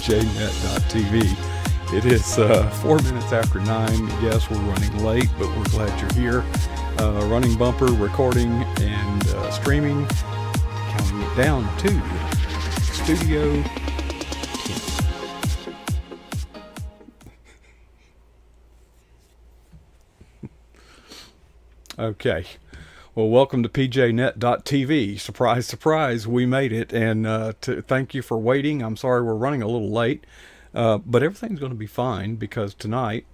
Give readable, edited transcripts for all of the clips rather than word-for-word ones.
PJNet.tv. It is 4 minutes after 9. Yes, we're running late, but we're glad you're here. Running bumper, recording, and streaming. Counting it down to Studio 10. Okay. Well, welcome to PJNet.tv. Surprise, surprise, we made it. And thank you for waiting. I'm sorry we're running a little late, but everything's going to be fine because tonight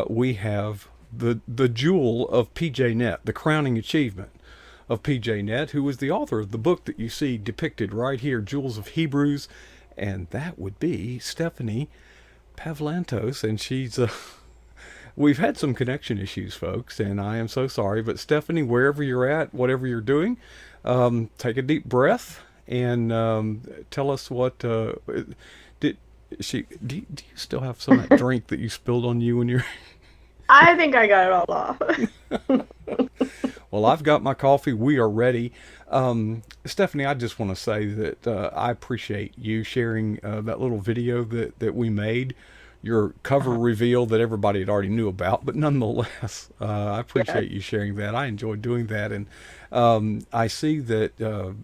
we have the jewel of PJNet, the crowning achievement of PJNet, who is the author of the book that you see depicted right here, Jewels of Hebrews, and that would be Stephanie Pavlantos, and she's we've had some connection issues, folks, and I am so sorry. But Stephanie, wherever you're at, whatever you're doing, take a deep breath and tell us what do you still have some of that drink that you spilled on you when you're? I think I got it all off. Well, I've got my coffee. We are ready. Stephanie, I just want to say that I appreciate you sharing that little video that we made. Your cover reveal that everybody had already knew about, but nonetheless, I appreciate you sharing that. I enjoyed doing that, and I see that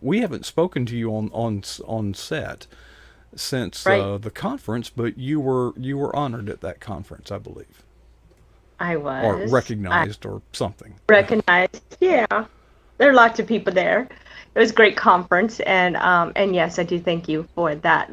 we haven't spoken to you on set since the conference, but you were honored at that conference, I believe. I was. Or recognized or something. Recognized, yeah. There are lots of people there. It was a great conference, and yes, I do thank you for that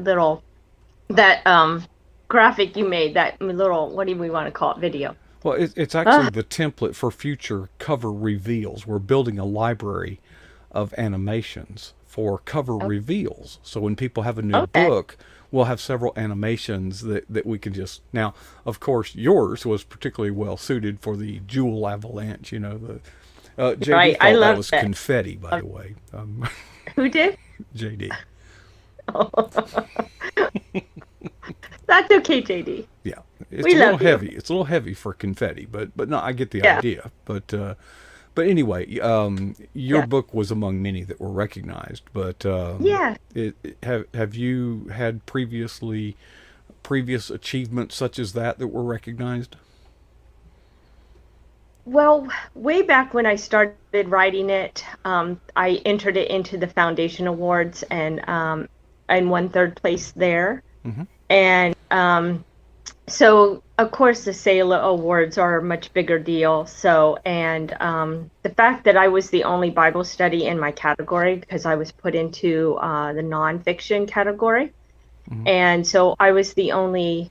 graphic you made, that little, what do we want to call it, video. Well, it's actually the template for future cover reveals. We're building a library of animations for cover reveals. So when people have a new book, we'll have several animations that we can just... Now, of course, yours was particularly well suited for the jewel avalanche, you know. JD right. thought I love that was confetti, by the way. Who did? JD. Oh. That's okay, JD. Yeah, it's a little heavy. It's a little heavy for confetti, but no, I get the idea. But anyway, your book was among many that were recognized. But have you had previous achievements such as that were recognized? Well, way back when I started writing it, I entered it into the Foundation Awards, and I won third place there. Mm-hmm. And so, of course, the SAILA Awards are a much bigger deal. So, and the fact that I was the only Bible study in my category, because I was put into the nonfiction category. Mm-hmm. And so I was the only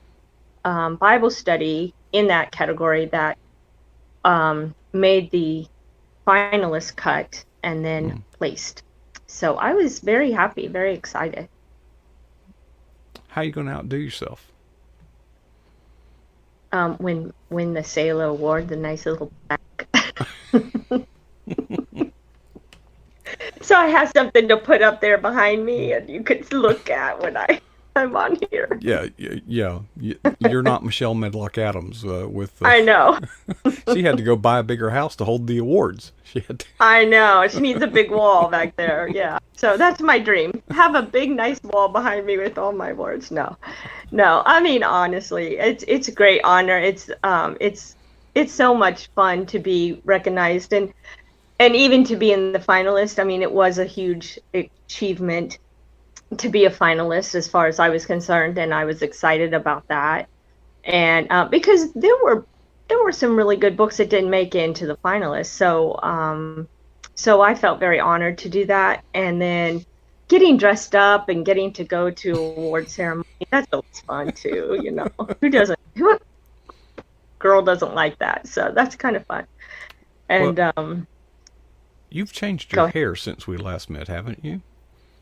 Bible study in that category that made the finalist cut and then placed. So I was very happy, very excited. How are you going to outdo yourself? Win the SAILA Award, the nice little plaque. So I have something to put up there behind me, and you could look at when I'm on here. Yeah. You're not Michelle Medlock Adams with. I know. She had to go buy a bigger house to hold the awards. She had to. I know. She needs a big wall back there. Yeah. So that's my dream. Have a big, nice wall behind me with all my awards. No. I mean, honestly, it's a great honor. It's so much fun to be recognized and even to be in the finalist. I mean, it was a huge achievement to be a finalist as far as I was concerned, and I was excited about that. And because there were some really good books that didn't make it into the finalists, so I felt very honored to do that. And then getting dressed up and getting to go to award ceremony, that's always fun too, you know. Who girl doesn't like that? So that's kind of fun. And you've changed your hair since we last met, haven't you?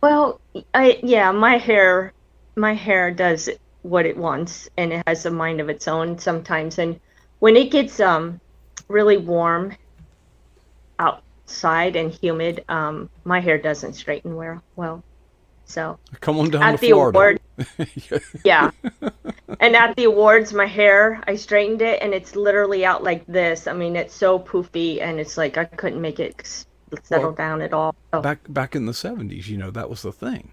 Well, my hair does what it wants, and it has a mind of its own sometimes. And when it gets really warm outside and humid, my hair doesn't straighten well. So Come on down to at the Florida. award, yeah. And at the awards, my hair, I straightened it and it's literally out like this. I mean, it's so poofy and it's like I couldn't make it settle Well, down at all. So, back in the 70s, that was the thing.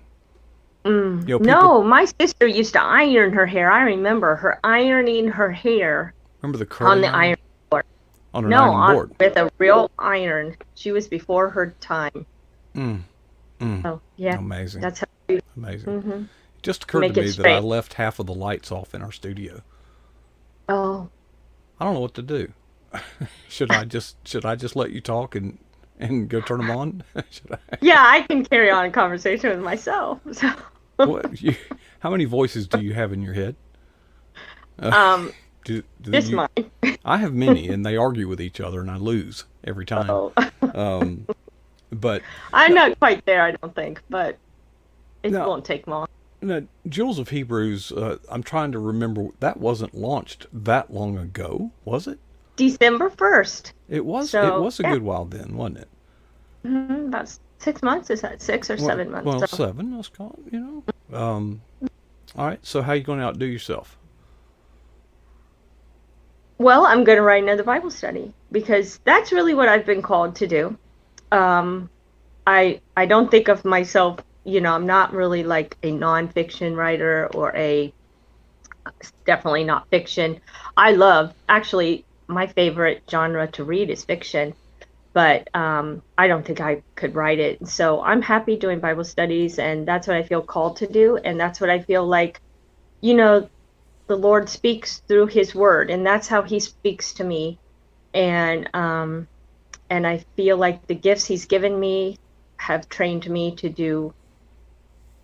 People no, my sister used to iron her hair. I remember her ironing her hair remember the on curling the iron iron board. on an No, ironing on board. with a real iron. She was before her time. Mm, mm, Oh, yeah. amazing, That's how you amazing. hmm It just occurred to make it me that I straight. left half of the lights off in our studio. Oh, I don't know what to do. Should I just let you talk and go turn them on? should I? yeah, I can carry on a conversation with myself. So, What you? How many voices do you have in your head? Uh, um, do just you? mine. I have many, and they argue with each other, and I lose every time. Oh, Um, but I'm no, not quite there, I don't think, but it no, won't take long. no, Jewels of Hebrews. I'm trying to remember. That wasn't launched that long ago, was it? December 1st. It was. It So, was a yeah, good while then, wasn't it? about 6 months. Is that 6 or 7 months? Well, So, 7. Let's call it. All right. So how you going to outdo yourself? well, I'm going to write another Bible study because that's really what I've been called to do. Um, I don't think of myself, I'm not really like a nonfiction writer or definitely not fiction. I love, actually, my favorite genre to read is fiction, but I don't think I could write it. So I'm happy doing Bible studies, and that's what I feel called to do, and that's what I feel like, you know, the Lord speaks through His Word, and that's how He speaks to me, and I feel like the gifts He's given me have trained me to do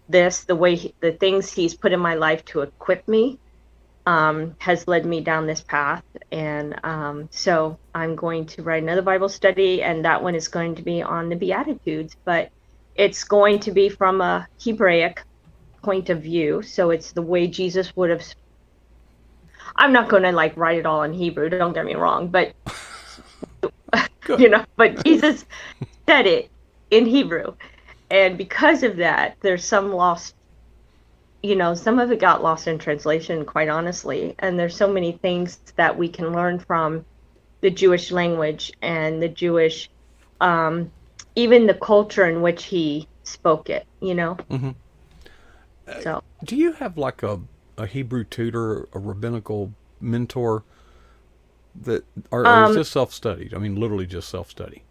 this the way the things He's put in my life to equip me has led me down this path. And so I'm going to write another Bible study, and that one is going to be on the Beatitudes, but it's going to be from a Hebraic point of view. So it's the way Jesus would have. I'm not going to like write it all in Hebrew, don't get me wrong, but Good. but Jesus said it in Hebrew. And because of that, there's some lost, some of it got lost in translation, quite honestly. And there's so many things that we can learn from the Jewish language and the Jewish, even the culture in which he spoke it. hmm So, Do you have like a Hebrew tutor, a rabbinical mentor or is um, this self-studied? I mean, literally just self-study.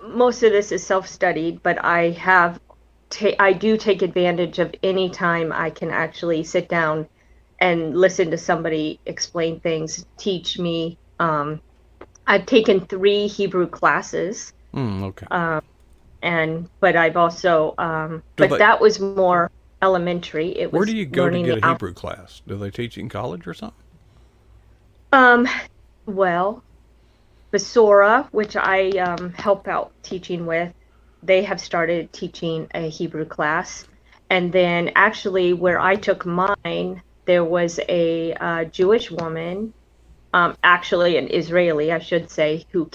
most of this is self-studied, but I do take advantage of any time I can actually sit down and listen to somebody explain things, teach me. I've taken 3 Hebrew classes, Okay. um, but I've also, Do but they? that was more elementary. It Where do was you go to learning get the a alphabet. Hebrew class? Do they teach in college or something? Um, well, Basora, which I help out teaching with, they have started teaching a Hebrew class. And then actually, where I took mine, there was a Jewish woman, actually an Israeli, I should say, who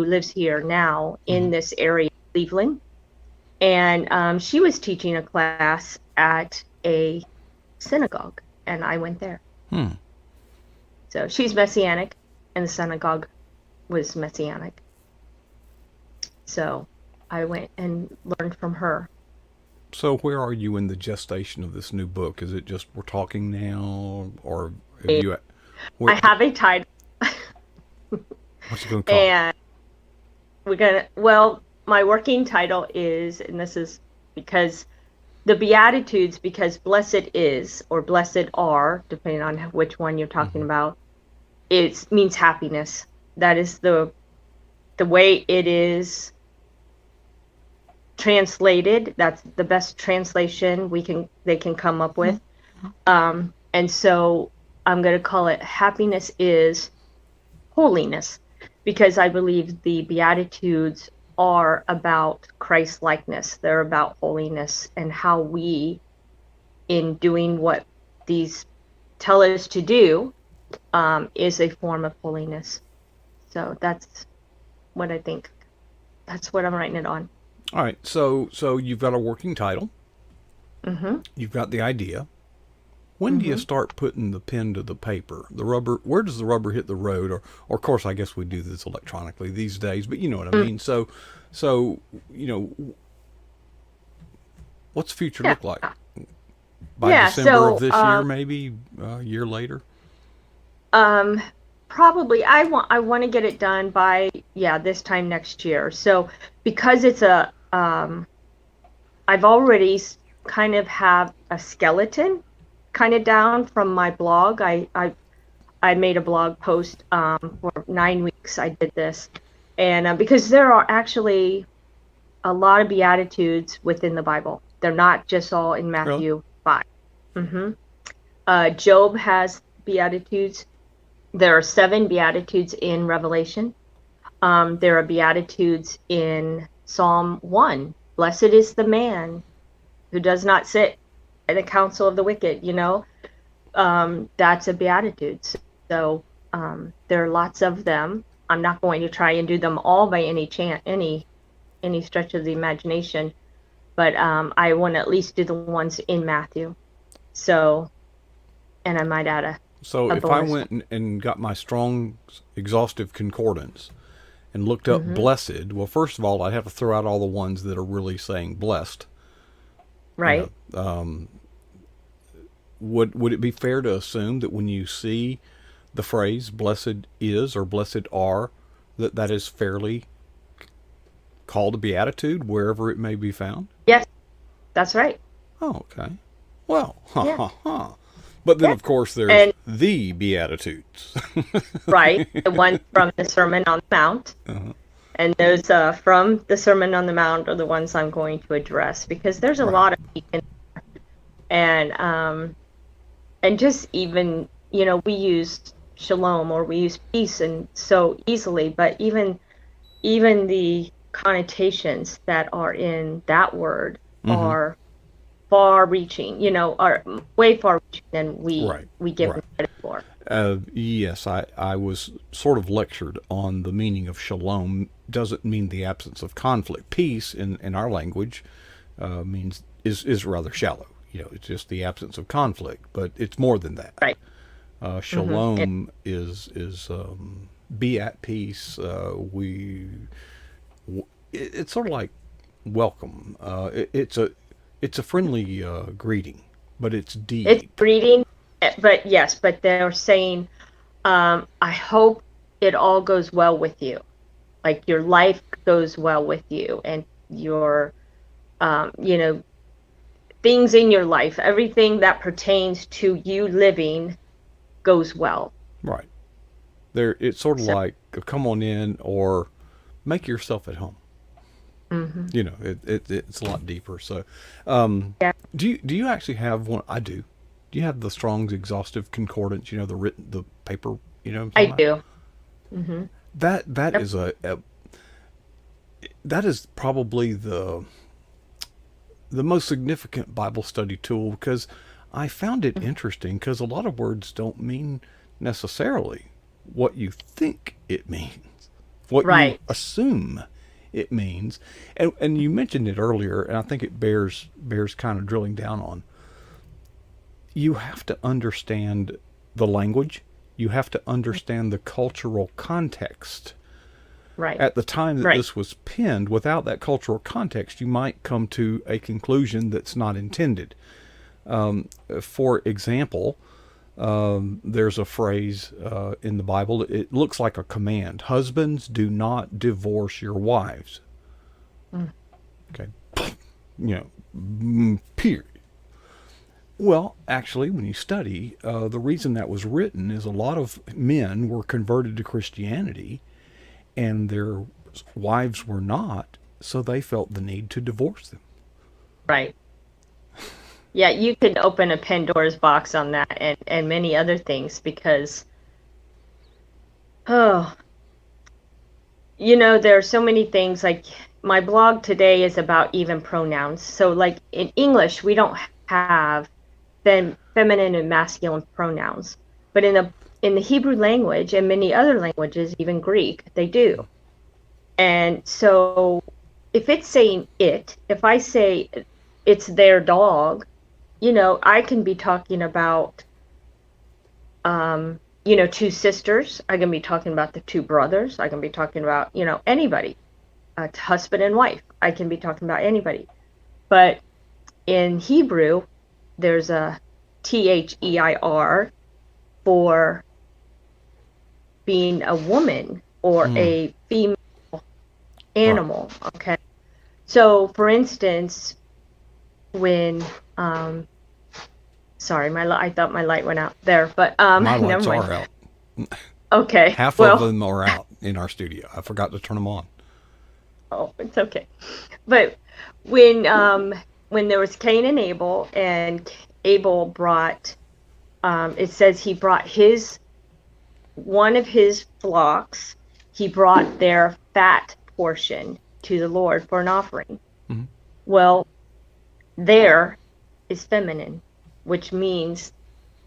lives here now hmm in this area, Cleveland. And she was teaching a class at a synagogue, and I went there. Hmm. So she's Messianic, and the synagogue was Messianic. So I went and learned from her. So where are you in the gestation of this new book? Is it just we're talking now, or have you? I Where? have a title, What's it going to call it? and well, my working title is, and this is because the Beatitudes, because blessed is, or blessed are, depending on which one you're talking hmm about, it means happiness. That is the way it is translated. That's the best translation they can come up with. And so I'm going to call it happiness is holiness, because I believe the Beatitudes are about Christ likeness. They're about holiness, and how we, in doing what these tell us to do, is a form of holiness. So that's what I think. That's what I'm writing it on. All right. So you've got a working title. Mm-hmm. You've got the idea. When do you Mm-hmm. start putting the pen to the paper? The rubber, where does the rubber hit the road? Or of course, I guess we do this electronically these days, but you know what I Mm. mean. So, you know, what's the future Yeah. look like? By Yeah. December of So, this year, maybe a year later? um, probably I want to get it done by, yeah, this time next year. So because it's I've already kind of have a skeleton kind of down from my blog. I made a blog post for 9 weeks. I did this, and because there are actually a lot of beatitudes within the Bible. They're not just all in Really? Matthew 5. Hmm. Job has beatitudes. There are 7 beatitudes in Revelation. There are beatitudes in Psalm 1. Blessed is the man who does not sit in the counsel of the wicked, that's a beatitude. So there are lots of them. I'm not going to try and do them all by any stretch of the imagination, but I want to at least do the ones in Matthew. So, and I might add So a if I bonus went and got my strong, exhaustive concordance and looked one. up Hmm. blessed, well, first of all, I'd have to throw out all the ones that are really saying blessed. You know, Right? would it be fair to assume that when you see the phrase "blessed is" or "blessed are," that is fairly called a beatitude wherever it may be found? Yes, that's right. Oh, okay. Well, ha Yeah, ha ha. But then, yeah. of course, there's And the Beatitudes. right, the ones from the Sermon on the Mount. Uh-huh. And those from the Sermon on the Mount are the ones I'm going to address because there's a Right. lot of meat and just even we use shalom or we use peace and so easily, but even the connotations that are in that word Mm-hmm. are far reaching, are way far reaching than Right. we give them Right. credit for. Yes, I was sort of lectured on the meaning of shalom. Doesn't mean the absence of conflict. Peace in our language means is rather shallow. You know, it's just the absence of conflict, but it's more than that. Right. Mm-hmm. Shalom is be at peace. It's sort of like welcome. It's a friendly greeting, but it's It's deep. breeding, but yes, but they're saying, I hope it all goes well with you. Like your life goes well with you and your, you know, things in your life, everything that pertains to you living goes well. Right. There, it's sort of So, like come on in or make yourself at home. mhm. You know, it's a lot deeper. So, um, Yeah, do you actually have one? I do. Do you have the Strong's Exhaustive Concordance? You know, the paper. You know what I'm I talking about? do. Hmm. That Yep. is a that is probably the most significant Bible study tool because I found it interesting because a lot of words don't mean necessarily what you think it means, what you Right. assume it means, and you mentioned it earlier, and I think it bears kind of drilling down on. You have to understand the language. You have to understand the cultural context Right. at the time that Right. this was penned. Without that cultural context, you might come to a conclusion that's not intended. For example, there's a phrase in the Bible. It looks like a command: "Husbands, do not divorce your wives." Mm. Okay, you know, period. Well, actually, when you study, the reason that was written is a lot of men were converted to Christianity and their wives were not, so they felt the need to divorce them. Right. Yeah, you could open a Pandora's box on that and many other things because, oh, there are so many things like my blog today is about even pronouns. So like in English, we don't have feminine and masculine pronouns, but in the Hebrew language and many other languages, even Greek, they do. And so if it's saying it, if I say it's their dog, I can be talking about, two sisters. I can be talking about the two brothers. I can be talking about, anybody, husband and wife. I can be talking about anybody. But in Hebrew, there's a THEIR for being a woman or a female animal. Right. Okay. So, for instance, when sorry, I thought my light went out there, but my lights are out. Okay. Half of them are out in our studio. I forgot to turn them on. Oh, it's okay. But when there was Cain and Abel brought, it says he brought one of his flocks, he brought their fat portion to the Lord for an offering. Mm-hmm. Well, there is feminine, which means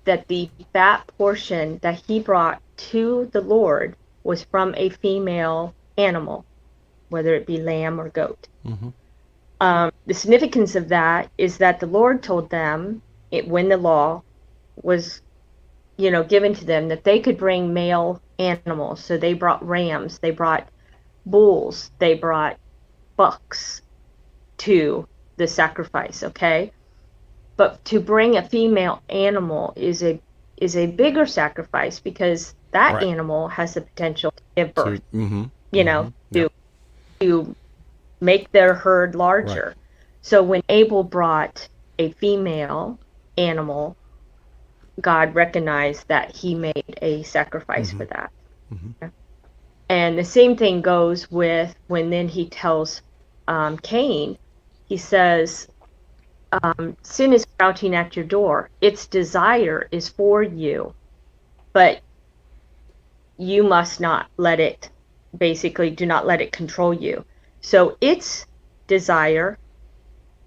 that the fat portion that he brought to the Lord was from a female animal, whether it be lamb or goat. Mm-hmm. The significance of that is that the Lord told them, when the law was, given to them, that they could bring male animals. So they brought rams, they brought bulls, they brought bucks to the sacrifice, okay? But to bring a female animal is a bigger sacrifice, because that right. animal has the potential to give birth, to make their herd larger. Right. So when Abel brought a female animal, God recognized that he made a sacrifice for that. Mm-hmm. And the same thing goes with when then he tells Cain, he says, sin is crouching at your door. Its desire is for you, but you must not let it, basically, do not let it control you. So its desire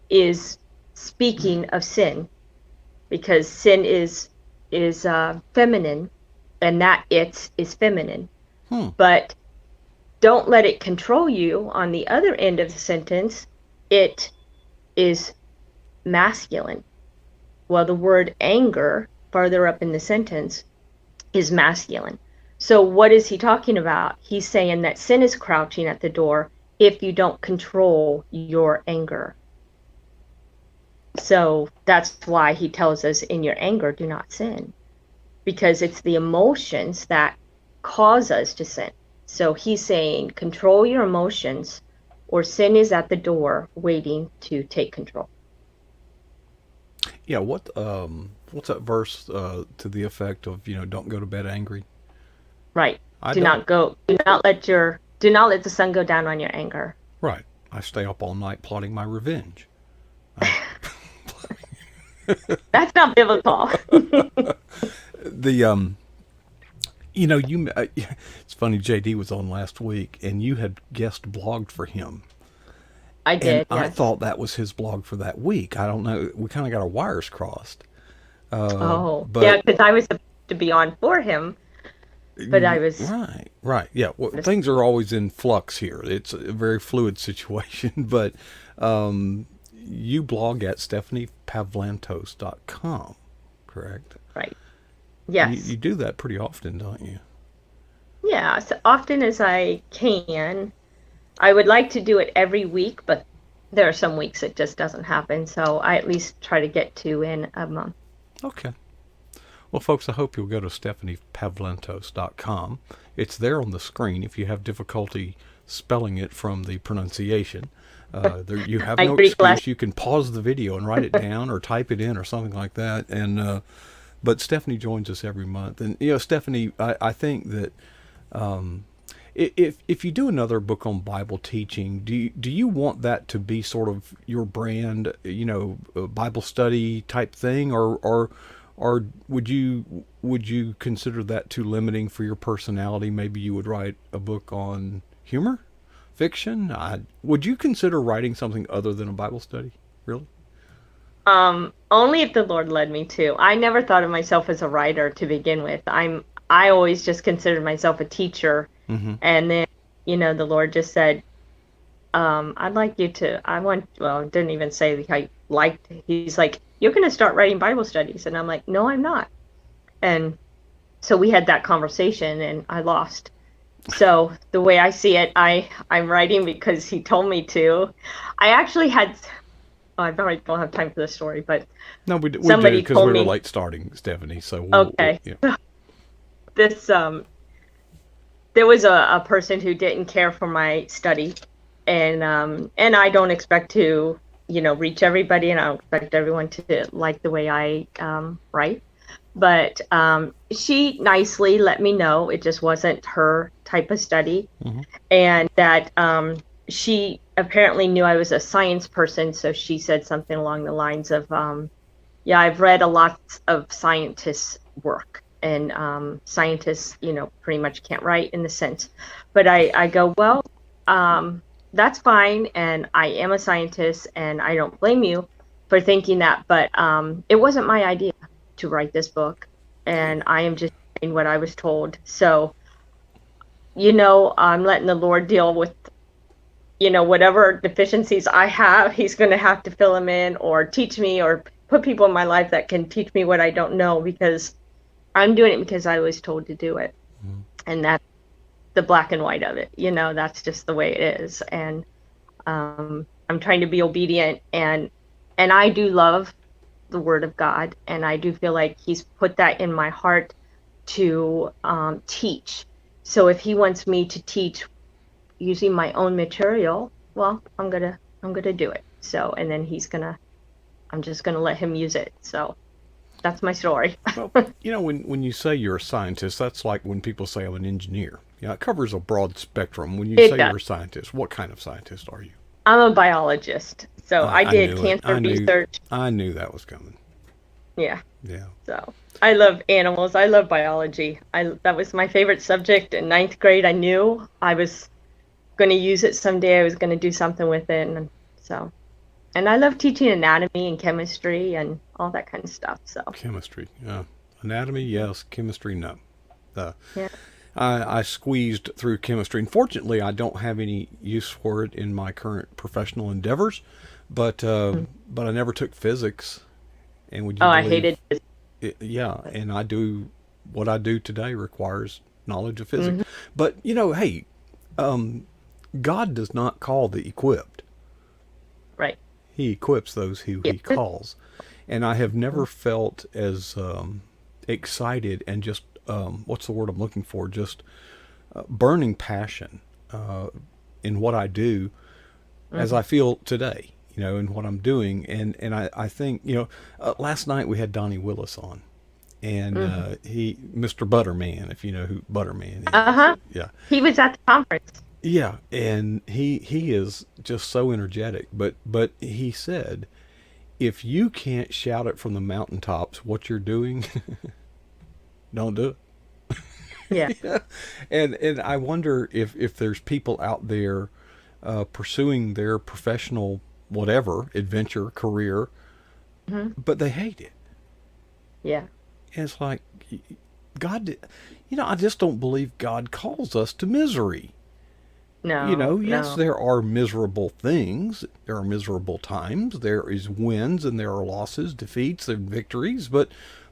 is speaking of sin, because sin is feminine, and that it is feminine. But don't let it control you. On the other end of the sentence, it is masculine. Well, the word anger, farther up in the sentence, is masculine. So what is he talking about? He's saying that sin is crouching at the door if you don't control your anger. So that's why he tells us, in your anger, do not sin. Because it's the emotions that cause us to sin. So he's saying, control your emotions, or sin is at the door waiting to take control. Yeah, what's that verse to the effect of, don't go to bed angry? Right. Do not let the sun go down on your anger. Right. I stay up all night plotting my revenge. That's not biblical. It's funny, JD was on last week and you had guest blogged for him. I did. And yes. I thought that was his blog for that week. I don't know. We kind of got our wires crossed. Yeah, because I was supposed to be on for him, but I was... Right. Yeah, well, things are always in flux here. It's a very fluid situation, but you blog at stephaniepavlantos.com, correct? Right. Yes. You do that pretty often, don't you? Yeah, as often as I can. I would like to do it every week, but there are some weeks it just doesn't happen. So I at least try to get 2 in a month. Okay. Well, folks, I hope you'll go to stephaniepavlantos.com. It's there on the screen if you have difficulty spelling it from the pronunciation. You have no excuse. You can pause the video and write it down or type it in or something like that. And but Stephanie joins us every month. And, Stephanie, I think that if you do another book on Bible teaching, do you want that to be sort of your brand, a Bible study type thing, or would you consider that too limiting for your personality? Maybe you would write a book on humor, fiction. Would you consider writing something other than a Bible study? Really? Only if the Lord led me to. I never thought of myself as a writer to begin with. I always just considered myself a teacher. Mm-hmm. And then, the Lord just said, I'd like you to, I want, well, didn't even say that I liked, he's like, you're going to start writing Bible studies. And I'm like, no, I'm not. And so we had that conversation and I lost. So the way I see it, I'm writing because he told me to. I actually had, oh, I probably don't have time for this story, but No, we do somebody because told we were me, late starting, Stephanie. So okay, yeah. this, there was a person who didn't care for my study, and I don't expect to, reach everybody, and I don't expect everyone to like the way I write. But she nicely let me know it just wasn't her type of study, Mm-hmm. and that she apparently knew I was a science person, so she said something along the lines of, yeah, I've read a lot of scientists' work, and scientists, pretty much can't write in the sense. But I go, well, that's fine, and I am a scientist, and I don't blame you for thinking that, but it wasn't my idea to write this book, and I am just doing what I was told. So, I'm letting the Lord deal with, whatever deficiencies I have. He's going to have to fill them in or teach me or put people in my life that can teach me what I don't know, because I'm doing it because I was told to do it. Mm-hmm. And that's the black and white of it. That's just the way it is. And I'm trying to be obedient, and I do love the word of God, and I do feel like he's put that in my heart to teach. So if he wants me to teach using my own material, well, I'm gonna do it. So, and then I'm just gonna let him use it. So that's my story. Well, when you say you're a scientist, that's like when people say I'm an engineer. Yeah, it covers a broad spectrum. When you It say does. you're a scientist, what kind of scientist are you? I'm a biologist. So I I did knew it. cancer research. I knew that was coming. Yeah. Yeah. So I love animals. I love biology. That was my favorite subject in ninth grade. I knew I was going to use it someday. I was going to do something with it, and so. And I love teaching anatomy and chemistry and all that kind of stuff. So Chemistry. Yeah. Anatomy, yes. Chemistry, no. Uh, yeah. I squeezed through chemistry. Unfortunately, I don't have any use for it in my current professional endeavors, but I never took physics. And would Oh, you I believe? hated it. Yeah, and I do what I do today requires knowledge of physics. Hmm. But hey, um, God does not call the equipped; Right. He equips those who Yeah. He calls. And I have never felt as excited and just what's the word I'm looking for? Just burning passion uh, in what I do as I Hmm. feel today. In what I'm doing, and I think last night we had Donnie Willis on, and Hmm. Mr. Butterman, if you know who Butterman is. Uh-huh. Yeah, He was at the conference. yeah, and he is just so energetic. But he said, if you can't shout it from the mountaintops what you're doing, don't do Yeah. it. Yeah, and I wonder if there's people out there pursuing their professional whatever adventure career, Hmm. but they hate it. Yeah. And it's like God, I just don't believe God calls us to misery. No, Yes, no. there are miserable things, there are miserable times, there is wins and there are losses, defeats and victories, but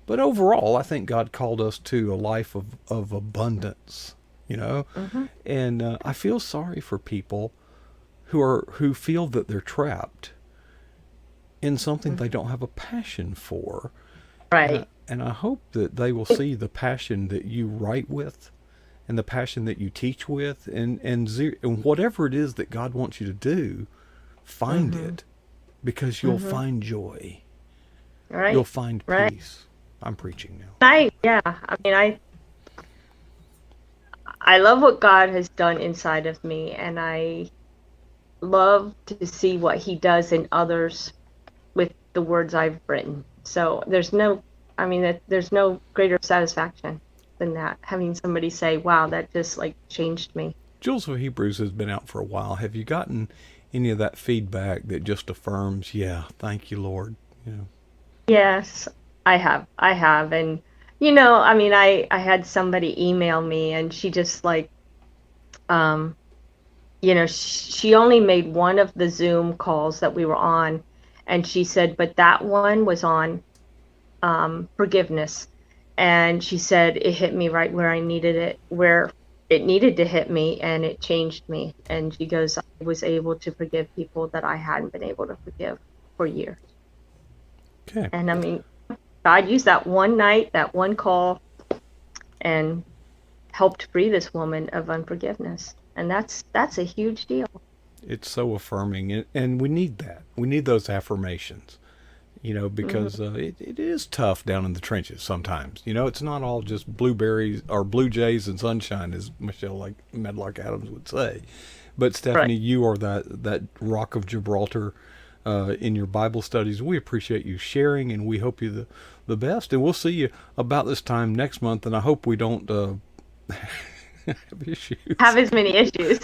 overall, I think God called us to a life of abundance. You know, Hmm. and I feel sorry for people who feel that they're trapped in something they don't have a passion for. And Right. and I hope that they will see the passion that you write with and the passion that you teach with, and whatever it is that God wants you to do, find Hmm. it, because you'll Hmm. find joy. You'll Right. find Right. peace. I'm preaching now. Yeah. I mean, I love what God has done inside of me, and I love to see what he does in others with the words I've written. So I mean, there's no greater satisfaction than that. Having somebody say, wow, that just like changed me. Jules of Hebrews has been out for a while. Have you gotten any of that feedback that just affirms, yeah, thank you, Lord? You know. Yes, I have. I have. And, I mean, I had somebody email me, and she just like, um, she only made one of the Zoom calls that we were on, and she said, but that one was on forgiveness. And she said it hit me right where I needed it, where it needed to hit me, and it changed me. And she goes, I was able to forgive people that I hadn't been able to forgive for years. Okay. And I mean, God used that one night, that one call, and helped free this woman of unforgiveness. And that's a huge deal. It's so affirming, and we need that. We need those affirmations, Hmm. because it is tough down in the trenches sometimes. It's not all just blueberries or blue jays and sunshine, as Michelle like Medlock Adams would say. But Right. Stephanie, you are that rock of Gibraltar in your Bible studies. We appreciate you sharing, and we hope you the best. And we'll see you about this time next month. And I hope we don't have issues. Have as many issues.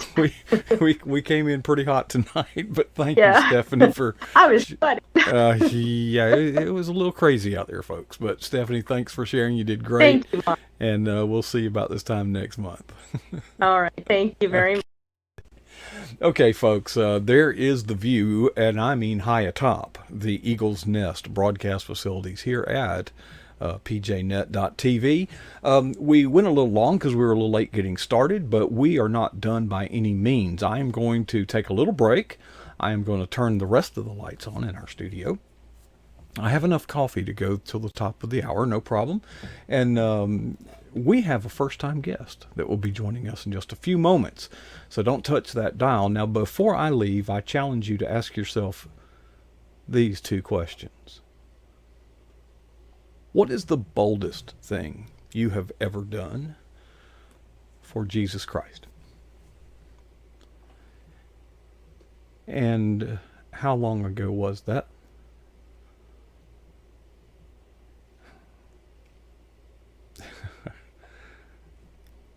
we we came in pretty hot tonight, but thank you, Yeah. Stephanie, for. I was sweating. Yeah, it was a little crazy out there, folks. But Stephanie, thanks for sharing. You did great, Thank you, Mom. and we'll see you about this time next month. All right. Thank you very much. Okay, folks, there is the view, and I mean high atop the Eagle's Nest broadcast facilities here at pjnet.tv. We went a little long because we were a little late getting started, but we are not done by any means. I am going to take a little break. I am going to turn the rest of the lights on in our studio. I have enough coffee to go till the top of the hour, no problem. And we have a first time guest that will be joining us in just a few moments. So don't touch that dial. Now, before I leave, I challenge you to ask yourself these two questions. What is the boldest thing you have ever done for Jesus Christ? And how long ago was that?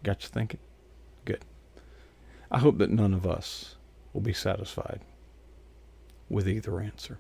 Got you thinking? Good. I hope that none of us will be satisfied with either answer.